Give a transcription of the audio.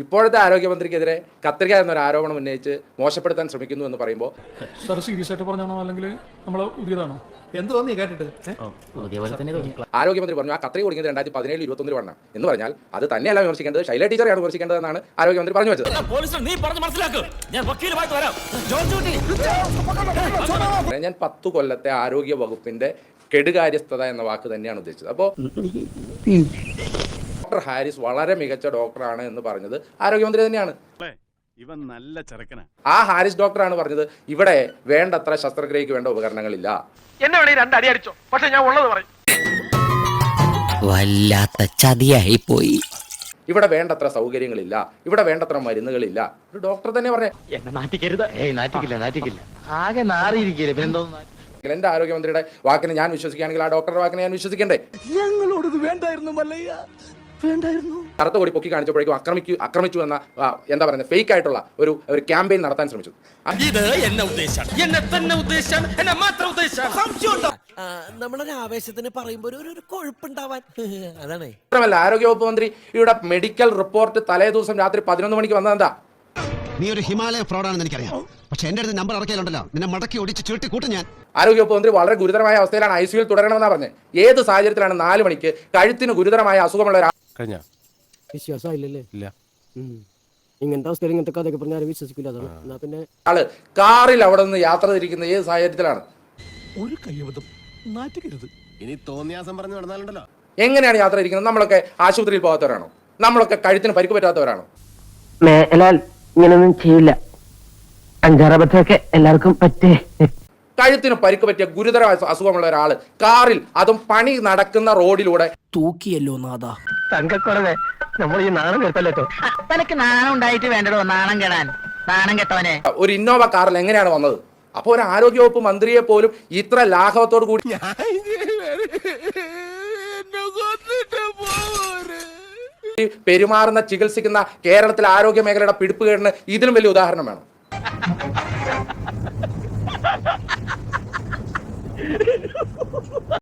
ഇപ്പോഴത്തെ ആരോഗ്യമന്ത്രിക്കെതിരെ കത്രിക എന്നൊരു ആരോപണം ഉന്നയിച്ച് മോശപ്പെടുത്താൻ ശ്രമിക്കുന്നു എന്ന് പറയുമ്പോൾ സാർ സീരിയസ് ആയിട്ട് പറഞ്ഞാണോ അല്ലെങ്കിൽ നമ്മൾ പുതിയതാണോ എന്ത് തോന്നി കേട്ടിട്ട് ആരോഗ്യമന്ത്രി പറഞ്ഞു ആ കത്രിക കൊടുക്കുന്നത് 2017 21 വേണം എന്ന് പറഞ്ഞാൽ അത് തന്നെയല്ല വിമർശിക്കേണ്ടത്, ശൈല ടീച്ചറെയാണ് വിമർശിക്കേണ്ടതെന്നാണ് ആരോഗ്യമന്ത്രി പറഞ്ഞു വെച്ചത്. ഞാൻ 10 കൊല്ലത്തെ ആരോഗ്യ വകുപ്പിന്റെ കെടുകാര്യസ്ഥത എന്ന വാക്ക് തന്നെയാണ് ഉദ്ദേശിച്ചത്. അപ്പോൾ ഡോക്ടർ ഹാരിസ് വളരെ മികച്ച ഡോക്ടറാണ് എന്ന് പറഞ്ഞത് ആരോഗ്യമന്ത്രി തന്നെയാണ്. ഇവൻ നല്ല ചെറുക്കനാ. ആ ഹാരിസ് ഡോക്ടറാണ് പറഞ്ഞത് ഇവിടെ വേണ്ടത്ര ശസ്ത്രക്രിയക്ക് വേണ്ട ഉപകരണങ്ങളില്ല. എന്നെ വേണേ 2 അടി അടിച്ചോ, പക്ഷെ ഞാൻ ഉള്ളത് പറയും. വല്ലാത്ത ചതിയായി പോയി. ഇവിടെ വേണ്ടത്ര സൗകര്യങ്ങളില്ല, ഇവിടെ വേണ്ടത്ര മരുന്നുകളില്ല. ഒരു ഡോക്ടർ തന്നെ പറഞ്ഞേ. എന്നെ നാട്ടിക്കരുത്. നാറ്റിക്കില്ല ആകെ നാറിയിരിക്കില്ല. എന്റെ ആരോഗ്യമന്ത്രിയുടെ വാക്കിനെ ഞാൻ വിശ്വസിക്കുകയാണെങ്കിൽ ആ ഡോക്ടറുടെ വാക്കിനെ ഞാൻ വിശ്വസിക്കണ്ടേ? ഞങ്ങളോട് വേണ്ടായിരുന്നു മല്ലയ്യ, വേണ്ടായിരുന്നു. കറുത്ത കൊടി പൊക്കി കാണിച്ചപ്പോഴേക്കും ആക്രമിച്ചു എന്ന എന്താ പറയുന്നത് ഫേക്ക് ആയിട്ടുള്ള ഒരു ക്യാമ്പയിൻ നടത്താൻ ശ്രമിച്ചു. ഇത് എന്നെ ഉദ്ദേശാണ്, എന്നെ തന്നെ ഉദ്ദേശാണ്, എന്നെ മാത്രം ഉദ്ദേശാണ്. നമ്മളൊരു ആവേശത്തിന് പറയുമ്പോൾ ഒരു കൊഴുപ്പുണ്ടാവാൻ അതാണ്. മാത്രമല്ല ആരോഗ്യവകുപ്പ് മന്ത്രിയുടെ മെഡിക്കൽ റിപ്പോർട്ട് തലേ ദിവസം രാത്രി 11 മണിക്ക് വന്നതെന്താ? നീ ഒരു ഹിമാലയ ഫ്രോഡാണെന്ന് എനിക്കറിയാം, പക്ഷെ എന്റെ അടുത്ത് നമ്പർ ഇറക്കിയാലുണ്ടല്ലോ നിന്നെ മടക്കി ഒടിച്ച് ചുരുട്ടി കൂട്ടും ഞാൻ. ആരോഗ്യവകുപ്പ് മന്ത്രി വളരെ ഗുരുതരമായ അവസ്ഥയിലാണ്, ICUവിൽ തുടരണമെന്നാണ് പറഞ്ഞത്. ഏത് സാഹചര്യത്തിലാണ് 4 മണിക്ക് കഴുത്തിന് ഗുരുതരമായ അസുഖമുള്ള ഇങ്ങനത്തെ അവസ്ഥയിൽ ഇങ്ങനത്തെ കഥയൊക്കെ പറഞ്ഞാൽ വിശ്വസിക്കില്ല. പിന്നെ ആള് കാറിൽ അവിടെ നിന്ന് യാത്ര തിരിക്കുന്ന ഏത് സാഹചര്യത്തിലാണ്? ഒരു കയ്യബദ്ധം, നാറ്റുകരുത്. ഇനി തോന്നിയാസം പറഞ്ഞു നടന്നാലുണ്ടല്ലോ. എങ്ങനെയാണ് യാത്ര ഇരിക്കുന്നത്? നമ്മളൊക്കെ ആശുപത്രിയിൽ പോകാത്തവരാണോ? നമ്മളൊക്കെ കഴുത്തിന് പരിക്ക് പറ്റാത്തവരാണോ? മേലാൽ ഇങ്ങനൊന്നും ചെയ്യില്ല. 5-6 അബദ്ധമൊക്കെ എല്ലാവർക്കും പറ്റേ. കഴുത്തിന് പരിക്ക് പറ്റിയ ഗുരുതരമായ അസുഖമുള്ള ഒരാള് കാറിൽ, അതും പണി നടക്കുന്ന റോഡിലൂടെ തൂക്കിയല്ലോ നാദാ. തങ്കക്കുറവേ, നമ്മൾ ഈ നാണം കേട്ടല്ലോ. തനക്ക് നാണം ഉണ്ടായിട്ട് വേണ്ടടോ നാണം കെടാൻ. നാണം കെട്ടവനെ. ഒരു ഇന്നോവ കാറിൽ എങ്ങനെയാണ് വന്നത്? അപ്പോൾ ഒരു ആരോഗ്യവകുപ്പ് മന്ത്രിയെ പോലും ഇത്ര ലാഘവത്തോടു കൂടി പെരുമാറുന്ന ചികിത്സിക്കുന്ന കേരളത്തിലെ ആരോഗ്യ മേഖലയുടെ പിടിപ്പുകേടിന് ഇതിലും വലിയ ഉദാഹരണം വേണം?